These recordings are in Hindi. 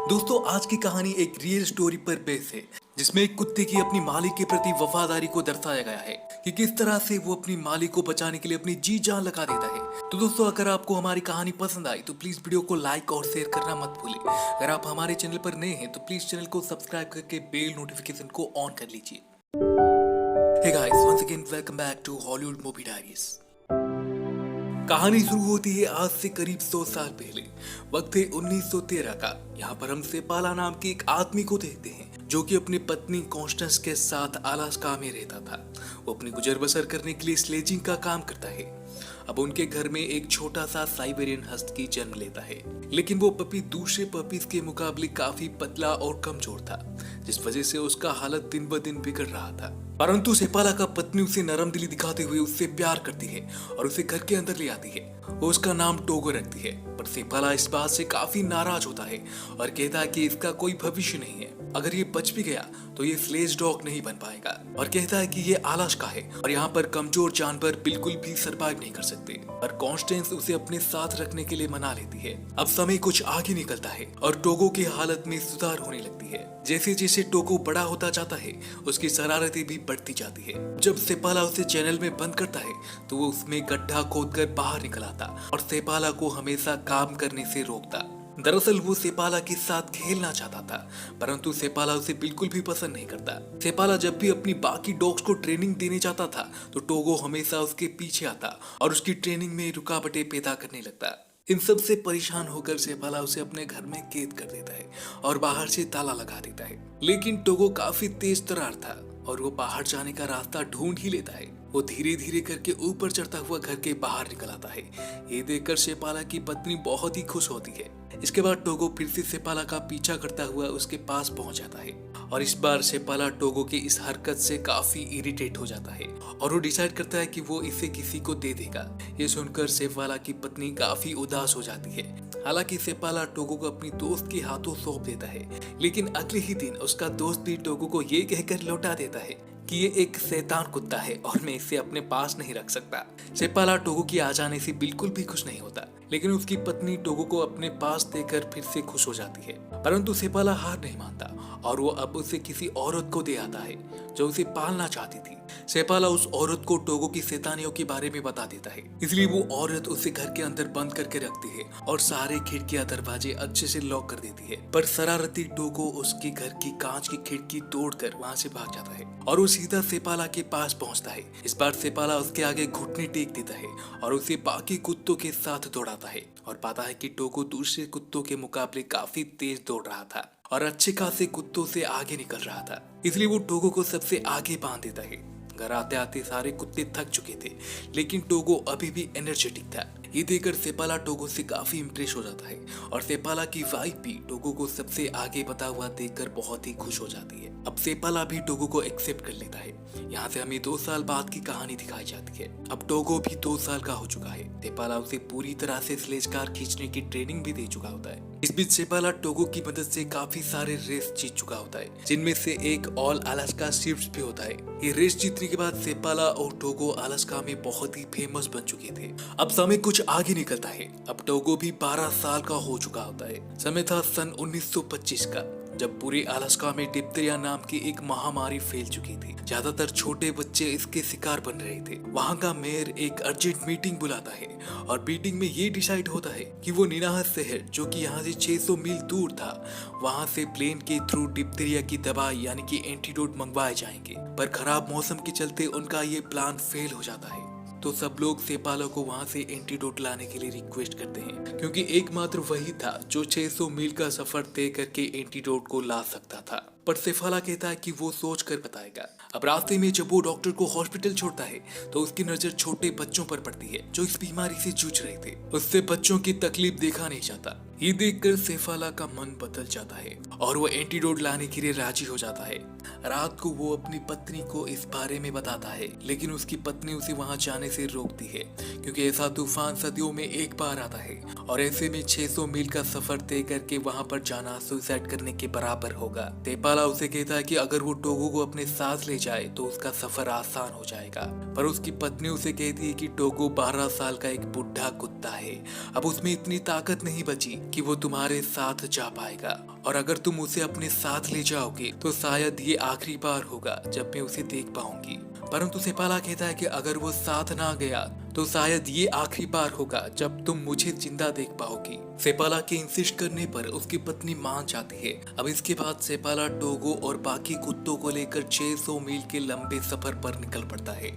दोस्तों आज की कहानी एक रियल स्टोरी पर बेस है जिसमें एक कुत्ते की अपनी मालिक के प्रति वफादारी को दर्शाया गया है कि किस तरह से वो अपनी मालिक को बचाने के लिए अपनी जी जान लगा देता है। तो दोस्तों अगर आपको हमारी कहानी पसंद आई तो प्लीज वीडियो को लाइक और शेयर करना मत भूलें। अगर आप हमारे चैनल पर नए हैं तो प्लीज चैनल को सब्सक्राइब करके बेल नोटिफिकेशन को ऑन कर लीजिए। Hey guys, once again welcome back to Hollywood movie diaries. कहानी शुरू होती है आज से करीब 100 साल पहले। वक्त है 1913 का। यहाँ पर हम सेपाला नाम के एक आदमी को देखते हैं जो कि अपनी पत्नी कॉन्स्टेंस के साथ अलास्का में रहता था। वो अपनी गुजर बसर करने के लिए स्लेजिंग का काम करता है। अब उनके घर में एक छोटा सा साइबेरियन हस्की जन्म लेता है, लेकिन वो पपी दूसरे पपीज के मुकाबले काफी पतला और कमजोर था, जिस वजह से उसका हालत दिन ब दिन बिगड़ रहा था। परंतु सेपाला का पत्नी उसे नरम दिली दिखाते हुए उससे प्यार करती है और उसे घर के अंदर ले आती है। वो उसका नाम टोगो रखती है, पर सेपाला इस बात से काफी नाराज होता है और कहता है कि इसका कोई भविष्य नहीं है। अगर ये बच भी गया तो ये स्लेज डॉग नहीं बन पाएगा, और कहता है कि ये आलस का है और यहाँ पर कमजोर जानवर बिल्कुल भी सरवाइव नहीं कर सकते। पर कॉन्स्टेंस उसे अपने साथ रखने के लिए मना लेती है। अब समय कुछ आगे निकलता है और टोगो की हालत में सुधार होने लगती है। जैसे जैसे टोगो बड़ा होता जाता है उसकी शरारतें भी बढ़ती जाती है। जब सेपाला उसे चैनल में बंद करता है तो वो उसमें गड्ढा खोदकर बाहर निकल आता और सेपाला को हमेशा काम करने से रोकता। दरअसल वो सेपाला के साथ खेलना चाहता था, परंतु सेपाला उसे बिल्कुल भी पसंद नहीं करता। सेपाला जब भी अपनी बाकी डॉग्स को ट्रेनिंग देने जाता था तो टोगो हमेशा उसके पीछे आता और उसकी ट्रेनिंग में रुकावटें पैदा करने लगता। इन सब से परेशान होकर सेपाला उसे अपने घर में कैद कर देता है और बाहर से ताला लगा देता है। लेकिन टोगो काफी तेज तर्रार था और वो बाहर जाने का रास्ता ढूंढ ही लेता है। वो धीरे धीरे करके ऊपर चढ़ता हुआ घर के बाहर निकल आता है। ये देखकर सेपाला की पत्नी बहुत ही खुश होती है। इसके बाद टोगो फिर से सेपाला का पीछा करता हुआ उसके पास पहुंच जाता है और इस बार सेपाला टोगो की इस हरकत से काफी इरिटेट हो जाता है और वो डिसाइड करता है कि वो इसे किसी को दे देगा। ये सुनकर सेपाला की पत्नी काफी उदास हो जाती है। हालांकि सेपाला टोगो को अपनी दोस्त के हाथों सौंप देता है, लेकिन अगले ही दिन उसका दोस्त भी टोगो को ये कहकर लौटा देता है कि ये एक शैतान कुत्ता है और मैं इसे अपने पास नहीं रख सकता। सेपाला टोगो की आ जाने से बिल्कुल भी खुश नहीं होता, लेकिन उसकी पत्नी टोगो को अपने पास देकर फिर से खुश हो जाती है। परंतु सेपाला हार नहीं मानता और वो अब उसे किसी औरत को दे आता है जो उसे पालना चाहती थी। सेपाला उस औरत को टोगो की शैतानियों के बारे में बता देता है, इसलिए वो औरत उसे घर के अंदर बंद करके रखती है और सारे खिड़कियां दरवाजे अच्छे से लॉक कर देती है। पर शरारती टोगो उसके घर की कांच की खिड़की तोड़कर वहां से भाग जाता है और वो सीधा सेपाला के पास पहुंचता है। इस बार सेपाला उसके आगे घुटने टेक देता है और उसे बाकी कुत्तों के साथ दौड़ाता है और पाता है कि टोगो दूसरे कुत्तों के मुकाबले काफी तेज दौड़ रहा था और अच्छे खासे कुत्तों से आगे निकल रहा था, इसलिए वो टोगो को सबसे आगे बांध देता है। घर आते आते सारे कुत्ते थक चुके थे, लेकिन टोगो अभी भी एनर्जेटिक था। ये देखकर सेपाला टोगो से काफी इम्प्रेस हो जाता है और सेपाला की वाइफ भी टोगो को सबसे आगे बता हुआ देखकर बहुत ही खुश हो जाती है। अब सेपाला भी टोगो को एक्सेप्ट कर लेता है। यहाँ से हमें 2 साल बाद की कहानी दिखाई जाती है। अब टोगो भी 2 साल का हो चुका है। सेपाला उसे पूरी तरह से स्लेज कार खींचने की ट्रेनिंग भी दे चुका होता है। इस बीच सेपाला टोगो की मदद से काफी सारे रेस जीत चुका होता है, जिनमें से एक ऑल अलास्का शिफ्ट्स भी होता है। ये रेस जीतने के बाद सेपाला और टोगो अलास्का में बहुत ही फेमस बन चुके थे। अब समय कुछ आगे निकलता है। अब टोगो भी 12 साल का हो चुका होता है। समय था सन 1925 का, जब पूरे अलास्का में डिप्थीरिया नाम की एक महामारी फैल चुकी थी। ज्यादातर छोटे बच्चे इसके शिकार बन रहे थे। वहाँ का मेयर एक अर्जेंट मीटिंग बुलाता है और मीटिंग में ये डिसाइड होता है कि वो नीनाह शहर, जो कि यहाँ से 600 मील दूर था, वहाँ से प्लेन के थ्रू डिप्थीरिया की दवाई यानी कि एंटीडोट मंगवाए जाएंगे। पर खराब मौसम के चलते उनका ये प्लान फेल हो जाता है। तो सब लोग सेपाला को वहां से एंटीडोट लाने के लिए रिक्वेस्ट करते हैं, क्योंकि एकमात्र वही था जो 600 मील का सफर तय करके एंटीडोट को ला सकता था। पर सेपाला कहता है कि वो सोच कर बताएगा। अब रास्ते में जब वो डॉक्टर को हॉस्पिटल छोड़ता है तो उसकी नजर छोटे बच्चों पर पड़ती है जो इस बीमारी से जूझ रहे थे। उससे बच्चों की तकलीफ देखा नहीं जाता। ये देखकर सेफाला का मन बदल जाता है और वो एंटीडोट लाने के लिए राजी हो जाता है। रात को वो अपनी पत्नी को इस बारे में बताता है, लेकिन उसकी पत्नी उसे वहां जाने से रोकती है, क्योंकि ऐसा तूफान सदियों में एक बार आता है और ऐसे में 600 मील का सफर तय करके वहां पर जाना सुसाइड करने के बराबर होगा। सेपाला उसे कहता है कि अगर वो टोगो को अपने साथ ले जाए तो उसका सफर आसान हो जाएगा, पर उसकी पत्नी उसे कहती है कि टोगो 12 साल का एक बुढ़ा कुत्ता है। अब उसमें इतनी ताकत नहीं बची कि वो तुम्हारे साथ जा पाएगा, और अगर तुम उसे अपने साथ ले जाओगे तो शायद ये आखिरी बार होगा जब मैं उसे देख पाऊंगी। परंतु सेपाला कहता है कि अगर वो साथ ना गया तो शायद ये आखिरी बार होगा जब तुम मुझे जिंदा देख पाओगी। सेपाला के इंसिस्ट करने पर उसकी पत्नी मान जाती है। अब इसके बाद सेपाला टोगो और बाकी कुत्तों को लेकर 600 मील के लंबे सफर पर निकल पड़ता है।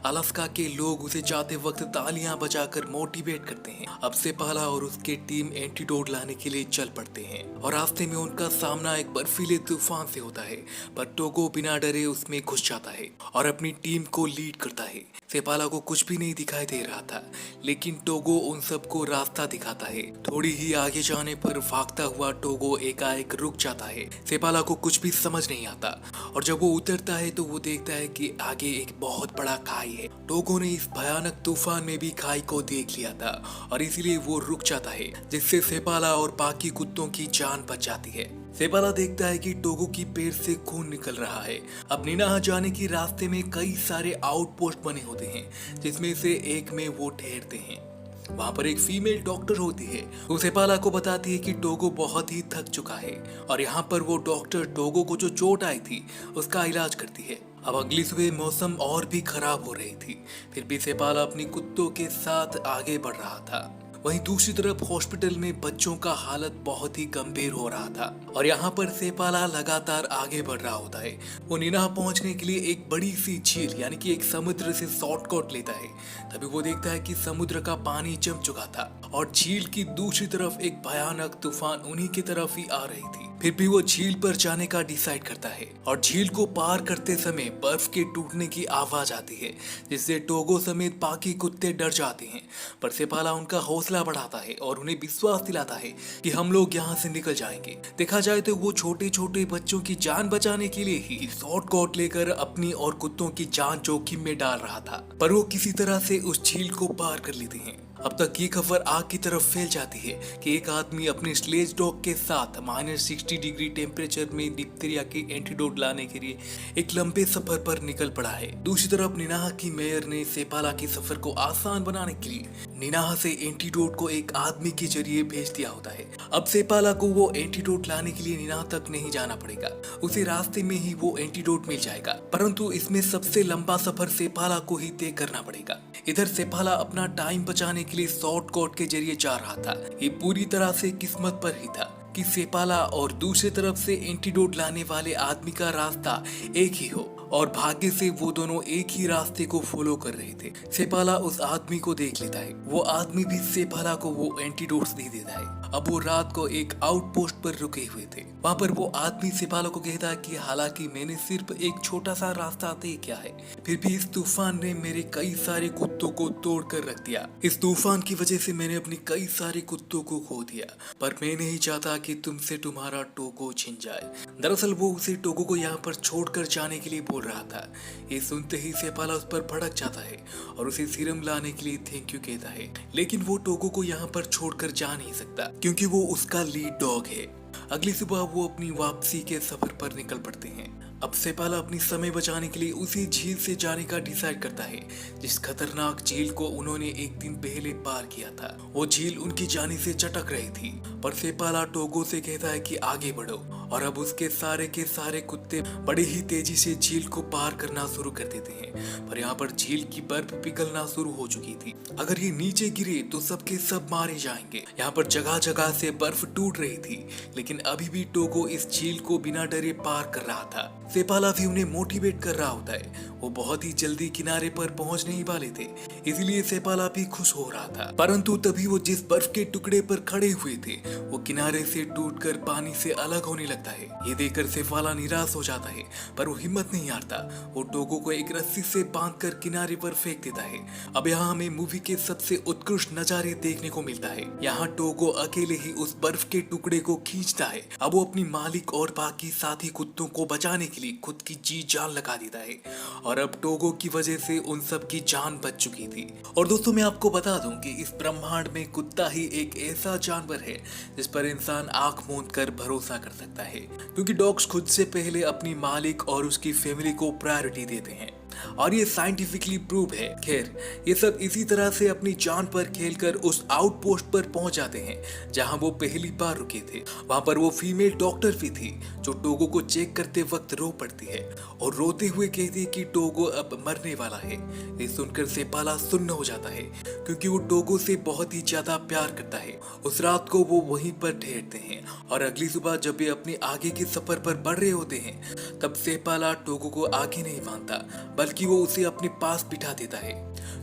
अलास्का के लोग उसे जाते वक्त तालियां बजाकर मोटिवेट करते हैं। अब सेपाला और उसकी टीम एंटीडोट लाने के लिए चल पड़ते हैं और रास्ते में उनका सामना एक बर्फीले तूफान से होता है, पर टोगो बिना डरे उसमें घुस जाता है और अपनी टीम को लीड करता है। सेपाला को कुछ भी नहीं दिखाई दे रहा था, लेकिन टोगो उन सबको रास्ता दिखाता है। थोड़ी ही आगे जाने पर भागता हुआ टोगो एकाएक रुक जाता है। सेपाला को कुछ भी समझ नहीं आता और जब वो उतरता है तो वो देखता है कि आगे एक बहुत बड़ा खाई है। टोगो ने इस भयानक तूफान में भी खाई को देख लिया था और इसीलिए वो रुक जाता है, जिससे सेपाला और बाकी कुत्तों की जान बच जाती है। सेपाला देखता है कि टोगो की पेट से खून निकल रहा है। अब निनाह जाने की रास्ते में कई सारे आउटपोस्ट बने होते हैं, जिसमें से एक में वो ठहरते हैं। वहाँ पर एक फीमेल डॉक्टर होती है। वो सेपाला को बताती है कि टोगो बहुत ही थक चुका है और यहाँ पर वो डॉक्टर टोगो को जो चोट आई थी उसका इलाज करती है। अब अगली सुबह मौसम और भी खराब हो रही थी, फिर भी सेपाला अपनी कुत्तों के साथ आगे बढ़ रहा था। वहीं दूसरी तरफ हॉस्पिटल में बच्चों का हालत बहुत ही गंभीर हो रहा था और यहाँ पर सेपाला लगातार आगे बढ़ रहा होता है। वो निनाह पहुंचने के लिए एक बड़ी सी झील यानी कि एक समुद्र से शॉर्टकट लेता है। तभी वो देखता है कि समुद्र का पानी जम चुका था और झील की दूसरी तरफ एक भयानक तूफान उन्हीं की तरफ ही आ रही थी। फिर भी वो झील पर जाने का डिसाइड करता है और झील को पार करते समय बर्फ के टूटने की आवाज आती है, जिससे टोगो समेत बाकी कुत्ते डर जाते हैं। पर सेपाला उनका हौसला बढ़ाता है और उन्हें विश्वास दिलाता है कि हम लोग यहाँ से निकल जाएंगे। देखा जाए तो वो छोटे छोटे बच्चों की जान बचाने के लिए ही शॉर्टकट लेकर अपनी और कुत्तों की जान जोखिम में डाल रहा था, पर वो किसी तरह से उस झील को पार कर लेते हैं। अब तक ये खबर आग की तरफ फैल जाती है कि एक आदमी अपने स्लेज डॉग के साथ -60 डिग्री टेम्परेचर में डिप्थीरिया के एंटीडोट लाने के लिए एक लंबे सफर पर निकल पड़ा है। दूसरी तरफ निनाह की मेयर ने सेपाला के सफर को आसान बनाने के लिए निनाह से एंटीडोट को एक आदमी के जरिए भेज दिया होता है। अब सेपाला को वो एंटीडोट लाने के लिए निनाह तक नहीं जाना पड़ेगा, उसे रास्ते में ही वो एंटीडोट मिल जाएगा। परंतु इसमें सबसे लंबा सफर सेपाला को ही तय करना पड़ेगा। इधर सेपाला अपना टाइम बचाने के लिए शॉर्टकट के जरिए जा रहा था। ये पूरी तरह से किस्मत पर ही था कि सेपाला और दूसरी तरफ से एंटीडोट लाने वाले आदमी का रास्ता एक ही हो, और भाग्य से वो दोनों एक ही रास्ते को फॉलो कर रहे थे। सेपाला उस आदमी को देख लेता है। वो आदमी भी सेपाला को वो एंटीडोट्स दे देता है। अब वो रात को एक आउटपोस्ट पर रुके हुए थे। वहाँ पर वो आदमी सेपाला को कहता है कि हालांकि मैंने सिर्फ एक छोटा सा रास्ता तय किया है, फिर भी इस तूफान ने मेरे कई सारे कुत्तों को तोड़ कर रख दिया। इस तूफान की वजह से मैंने अपनी कई सारे कुत्तों को खो दिया, पर मैं नहीं चाहता कि तुमसे तुम्हारा टोगो छिन जाए। दरअसल वो उसे टोगो को यहाँ पर छोड़कर जाने के लिए बोल रहा था। ये सुनते ही सेपाला उस पर भड़क जाता है और उसे सीरम लाने के लिए थैंक यू कहता है, लेकिन वो टोगो को यहाँ पर छोड़कर जा नहीं सकता क्योंकि वो उसका लीड डॉग है। अगली सुबह वो अपनी वापसी के सफर पर निकल पड़ते हैं। अब सेपाला अपनी समय बचाने के लिए उसी झील से जाने का डिसाइड करता है जिस खतरनाक झील को उन्होंने एक दिन पहले पार किया था। वो झील उनकी जाने से चटक रही थी, पर सेपाला टोगो से कहता है कि आगे बढ़ो, और अब उसके सारे के सारे कुत्ते बड़ी ही तेजी से झील को पार करना शुरू कर देते हैं। पर यहाँ पर झील की बर्फ पिघलना शुरू हो चुकी थी। अगर ये नीचे गिरे तो सबके सब मारे जाएंगे। यहाँ पर जगह जगह से बर्फ टूट रही थी, लेकिन अभी भी टोगो इस झील को बिना डरे पार कर रहा था। सेपाला भी उन्हें मोटिवेट कर रहा होता है। वो बहुत ही जल्दी किनारे पर पहुंचने ही वाले थे, इसलिए सेपाला भी खुश हो रहा था। परंतु तभी वो जिस बर्फ के टुकड़े पर खड़े हुए थे वो किनारे से टूटकर पानी से अलग होने लगता है। ये देखकर सेपाला निराश हो जाता है, पर वो हिम्मत नहीं हारता। वो टोगो को एक रस्सी से बांधकर किनारे पर फेंक देता है। अब यहाँ हमें मूवी के सबसे उत्कृष्ट नजारे देखने को मिलता है। यहाँ टोगो अकेले ही उस बर्फ के टुकड़े को खींचता है। अब वो अपनी मालिक और बाकी साथी कुत्तों को बचाने के लिए खुद की जी जान लगा देता है, और अब टोगो की वजह से उन सब की जान बच चुकी थी। और दोस्तों मैं आपको बता दूं कि इस ब्रह्मांड में कुत्ता ही एक ऐसा जानवर है जिस पर इंसान आंख मूंद कर भरोसा कर सकता है, क्योंकि डॉग्स खुद से पहले अपनी मालिक और उसकी फैमिली को प्रायोरिटी देते हैं। और ये साइंटिफिकली प्रूव है। खैर, ये सब इसी तरह से अपनी जान पर खेलकर उस आउटपोस्ट पर पहुंच जाते हैं जहां वो पहली बार रुके थे। वहां पर वो फीमेल डॉक्टर भी थी जो टोगो को चेक करते वक्त रो पड़ती है और रोते हुए कहती है कि टोगो अब मरने वाला है। ये सुनकर सेपाला सुन्न हो जाता है क्योंकि वो टोगो से बहुत ही ज्यादा प्यार करता है। उस रात को वो वहीं पर ठहरते हैं और अगली सुबह जब वे अपने आगे के सफर पर बढ़ रहे होते हैं तब सेपाला टोगो को आगे नहीं बांधता बल्कि वो उसे अपने पास बिठा देता है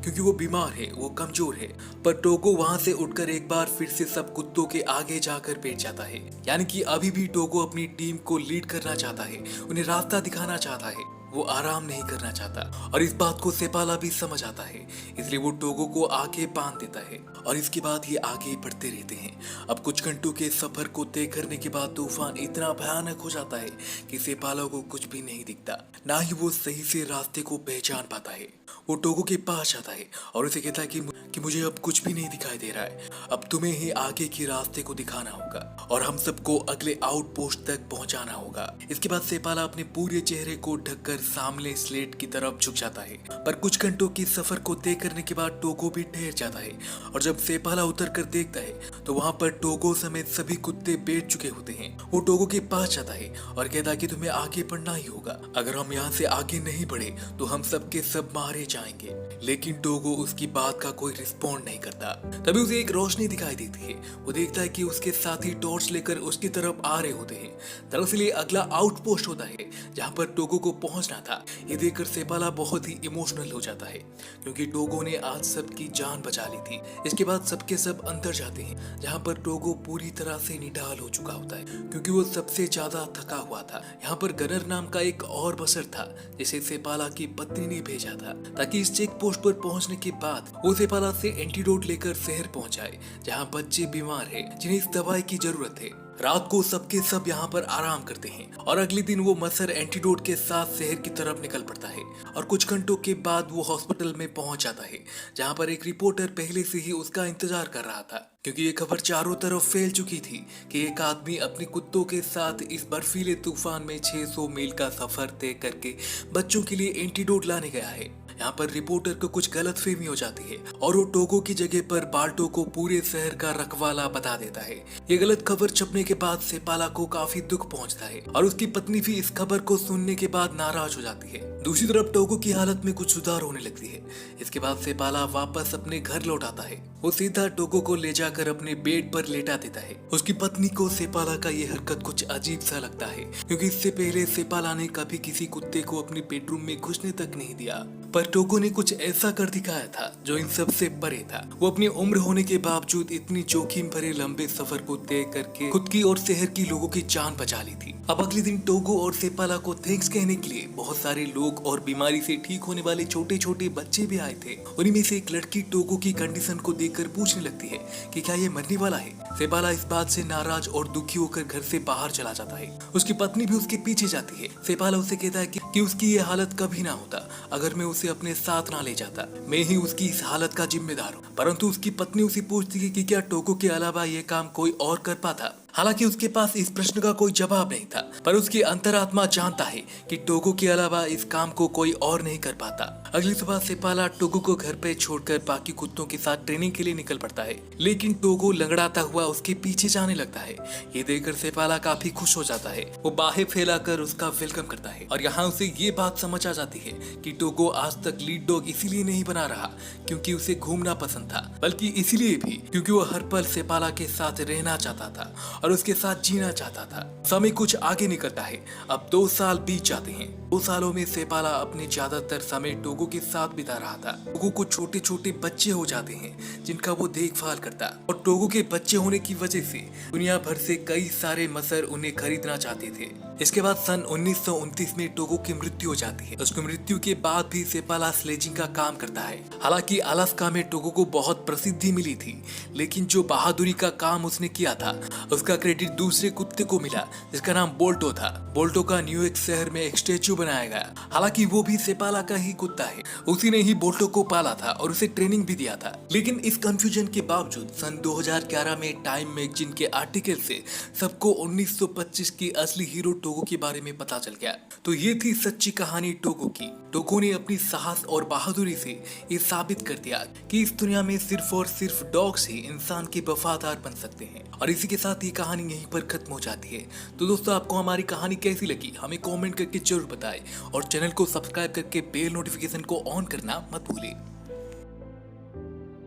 क्योंकि वो बीमार है, वो कमजोर है। पर टोगो वहां से उठकर एक बार फिर से सब कुत्तों के आगे जाकर बैठ जाता है। यानी कि अभी भी टोगो अपनी टीम को लीड करना चाहता है, उन्हें रास्ता दिखाना चाहता है, वो आराम नहीं करना चाहता। और इस बात को सेपाला भी समझ आता है, इसलिए वो टोगो को आगे बांध देता है और इसके बाद ये आगे बढ़ते रहते हैं। अब कुछ घंटों के सफर को तय करने के बाद तूफान इतना भयानक हो जाता है कि सेपाला को कुछ भी नहीं दिखता, ना ही वो सही से रास्ते को पहचान पाता है। वो टोगो के पास जाता है और उसे कहता है कि मुझे अब कुछ भी नहीं दिखाई दे रहा है, अब तुम्हें ही आगे के रास्ते को दिखाना होगा और हम सबको अगले आउटपोस्ट तक पहुंचाना होगा। इसके बाद सेपाला अपने पूरे चेहरे को ढककर सामने स्लेट की तरफ झुक जाता है। पर कुछ घंटों की सफर को तय करने के बाद टोगो भी ठहर जाता है और जब सेपाला उतर कर देखता है तो वहाँ पर टोगो समेत सभी कुत्ते बैठ चुके होते हैं। वो टोगो के पास जाता है और कहता है कि तुम्हें आगे बढ़ना ही होगा, अगर हम यहाँ से आगे नहीं बढ़े तो हम सबके सब मारे जाएंगे। लेकिन टोगो उसकी बात का कोई रिस्पॉन्ड नहीं करता। तभी उसे एक रोशनी दिखाई देती है। वो देखता है कि उसके साथी टॉर्च लेकर उसकी तरफ आ रहे होते हैं। दरअसल ये अगला आउटपोस्ट होता है जहाँ पर टोगो को पहुंचना था। ये देखकर सेपाला बहुत ही इमोशनल हो जाता है क्योंकि टोगो ने आज सबकी जान बचा ली थी। इसके बाद सबके सब अंदर जाते हैं जहाँ पर टोगो पूरी तरह से निढाल हो चुका होता है क्योंकि वो सबसे ज्यादा थका हुआ था। यहाँ पर गनर नाम का एक और बसर था जिसे सेपाला की पत्नी ने भेजा था ताकि इस चेक पोस्ट पर पहुंचने के बाद वो सेपाला से एंटीडोट लेकर शहर पहुंच जाए जहाँ बच्चे बीमार हैं जिन्हें इस दवाई की जरूरत है। रात को सबके सब यहाँ पर आराम करते हैं और अगले दिन वो मसर एंटीडोट के साथ शहर की तरफ निकल पड़ता है और कुछ घंटों के बाद वो हॉस्पिटल में पहुंच जाता है जहाँ पर एक रिपोर्टर पहले से ही उसका इंतजार कर रहा था क्योंकि ये खबर चारों तरफ फैल चुकी थी कि एक आदमी अपने कुत्तों के साथ इस बर्फीले तूफान में 600 मील का सफर तय करके बच्चों के लिए एंटीडोट लाने गया है। यहाँ पर रिपोर्टर को कुछ गलतफहमी हो जाती है और वो टोगो की जगह पर बाल्टो को पूरे शहर का रखवाला बता देता है। ये गलत खबर छपने के बाद सेपाला को काफी दुख पहुंचता है और उसकी पत्नी भी इस खबर को सुनने के बाद नाराज हो जाती है। दूसरी तरफ टोगो की हालत में कुछ सुधार होने लगती है। इसके बाद सेपाला वापस अपने घर लौट आता है। वो सीधा टोगो को ले जाकर अपने बेड पर लेटा देता है। उसकी पत्नी को सेपाला का ये हरकत कुछ अजीब सा लगता है क्योंकि इससे पहले सेपाला ने कभी किसी कुत्ते को अपने बेडरूम में घुसने तक नहीं दिया। पर टोगो ने कुछ ऐसा कर दिखाया था जो इन सब से परे था। वो अपनी उम्र होने के बावजूद इतनी जोखिम भरे लंबे सफर को तय करके खुद की और शहर की लोगों की जान बचा ली थी। अब अगले दिन टोगो और सेपाला को थैंक्स कहने के लिए बहुत सारे लोग और बीमारी से ठीक होने वाले छोटे छोटे बच्चे भी आए थे। उन्हीं में से एक लड़की टोगो की कंडीशन को देखकर पूछने लगती है कि क्या ये मरने वाला है। सेपाला इस बात से नाराज और दुखी होकर घर से बाहर चला जाता है। उसकी पत्नी भी उसके पीछे जाती है। सेपाला उसे कहता है कि उसकी ये हालत कभी ना होता अगर मैं उसे अपने साथ ना ले जाता, मैं ही उसकी इस हालत का जिम्मेदार हूँ। परंतु उसकी पत्नी उसे पूछती है कि क्या टोगो के अलावा ये काम कोई और कर पाता। हालांकि उसके पास इस प्रश्न का कोई जवाब नहीं था, पर उसकी अंतरात्मा जानता है कि टोगो के अलावा इस काम को कोई और नहीं कर पाता। अगली सुबह सेपाला टोगो को घर पे छोड़कर बाकी कुत्तों के साथ ट्रेनिंग के लिए निकल पड़ता है, लेकिन टोगो लंगड़ाता हुआ उसके पीछे जाने लगता है। ये देखकर सेपाला काफी खुश हो जाता है। वो बाहें फैलाकर उसका वेलकम करता है और यहाँ उसे ये बात समझ आ जाती है कि टोगो आज तक लीड डॉग इसीलिए नहीं बना रहा क्योंकि उसे घूमना पसंद था, बल्कि इसीलिए भी क्योंकि वो हर पल सेपाला के साथ रहना चाहता था और उसके साथ जीना चाहता था। समय कुछ आगे निकलता है। अब 2 साल बीत जाते हैं। 2 सालों में सेपाला अपने ज्यादातर समय टोगो के साथ बिता रहा था। टोगो को छोटे छोटे बच्चे हो जाते हैं जिनका वो देखभाल करता और टोगो के बच्चे होने की वजह से दुनिया भर से कई सारे मसर उन्हें खरीदना चाहते थे। इसके बाद सन 1929 में टोगो की मृत्यु हो जाती है। उसकी मृत्यु के बाद भी सेपाला स्लेजिंग का काम करता है। हालांकि अलास्का में टोगो को बहुत प्रसिद्धि मिली थी, लेकिन जो बहादुरी का काम उसने किया था उसका इसका क्रेडिट दूसरे कुत्ते को मिला जिसका नाम बोल्टो था। बोल्टो का न्यूयॉर्क शहर में एक स्टेच्यू बनाया गया। हालांकि वो भी सेपाला का ही कुत्ता है, उसी ने ही बोल्टो को पाला था और उसे ट्रेनिंग भी दिया था। लेकिन इस कंफ्यूजन के बावजूद सन 2011 में टाइम मैगजीन के आर्टिकल से सबको 1925 की असली हीरो टोगो के बारे में पता चल गया। तो ये थी सच्ची कहानी टोगो की। टोगो ने अपनी साहस और बहादुरी से ये साबित कर दिया कि इस दुनिया में सिर्फ और सिर्फ डॉग्स ही इंसान के वफादार बन सकते हैं। और इसी के साथ ये कहानी यहीं पर खत्म हो जाती है। तो दोस्तों, आपको हमारी कहानी कैसी लगी हमें कमेंट करके जरूर बताएं और चैनल को सब्सक्राइब करके बेल नोटिफिकेशन को ऑन करना मत भूलें।